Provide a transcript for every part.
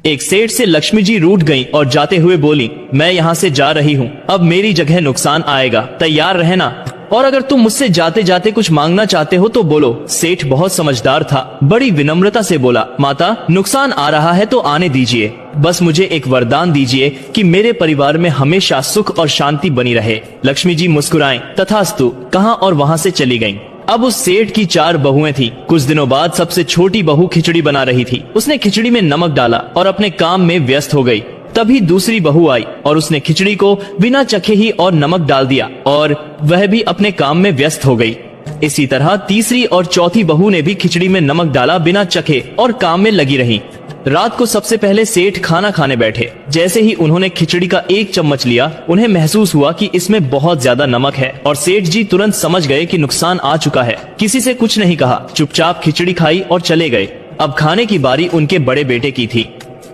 एक सेठ से लक्ष्मी जी रूठ गईं और जाते हुए बोली, मैं यहाँ से जा रही हूँ, अब मेरी जगह नुकसान आएगा, तैयार रहना। और अगर तुम मुझसे जाते जाते कुछ मांगना चाहते हो तो बोलो। सेठ बहुत समझदार था, बड़ी विनम्रता से बोला, माता नुकसान आ रहा है तो आने दीजिए, बस मुझे एक वरदान दीजिए कि मेरे परिवार में हमेशा सुख और शांति बनी रहे। लक्ष्मी जी मुस्कुराएं, तथास्तु कहा और वहाँ से चली गयीं। अब उस सेठ की 4 बहुएं थी। कुछ दिनों बाद सबसे छोटी बहू खिचड़ी बना रही थी। उसने खिचड़ी में नमक डाला और अपने काम में व्यस्त हो गई। तभी दूसरी बहू आई और उसने खिचड़ी को बिना चखे ही और नमक डाल दिया और वह भी अपने काम में व्यस्त हो गई। इसी तरह तीसरी और चौथी बहू ने भी खिचड़ी में नमक डाला बिना चखे और काम में लगी रही। रात को सबसे पहले सेठ खाना खाने बैठे। जैसे ही उन्होंने खिचड़ी का 1 चम्मच लिया, उन्हें महसूस हुआ कि इसमें बहुत ज्यादा नमक है और सेठ जी तुरंत समझ गए कि नुकसान आ चुका है। किसी से कुछ नहीं कहा, चुपचाप खिचड़ी खाई और चले गए। अब खाने की बारी उनके बड़े बेटे की थी।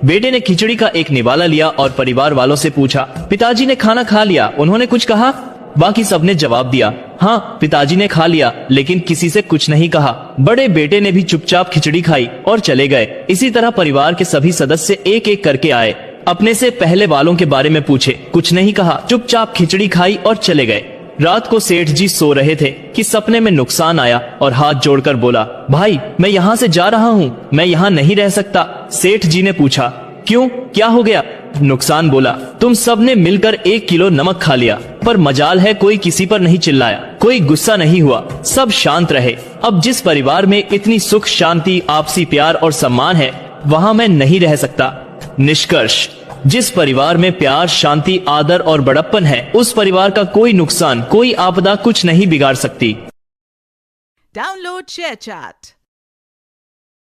बेटे ने खिचड़ी का एक निवाला लिया और परिवार वालों से पूछा, पिताजी ने खाना खा लिया, उन्होंने कुछ कहा? बाकी सबने जवाब दिया, हाँ पिताजी ने खा लिया, लेकिन किसी से कुछ नहीं कहा। बड़े बेटे ने भी चुपचाप खिचड़ी खाई और चले गए। इसी तरह परिवार के सभी सदस्य एक एक करके आए, अपने से पहले वालों के बारे में पूछे, कुछ नहीं कहा, चुपचाप खिचड़ी खाई और चले गए। रात को सेठ जी सो रहे थे कि सपने में नुकसान आया और हाथ जोड़कर बोला, भाई मैं यहाँ से जा रहा हूँ, मैं यहाँ नहीं रह सकता। सेठ जी ने पूछा, क्यों, क्या हो गया? नुकसान बोला, तुम सबने मिलकर 1 किलो नमक खा लिया, पर मजाल है कोई किसी पर नहीं चिल्लाया, कोई गुस्सा नहीं हुआ, सब शांत रहे। अब जिस परिवार में इतनी सुख शांति आपसी प्यार और सम्मान है, वहाँ मैं नहीं रह सकता। निष्कर्ष, जिस परिवार में प्यार शांति आदर और बड़प्पन है, उस परिवार का कोई नुकसान कोई आपदा कुछ नहीं बिगाड़ सकती। Download share chat.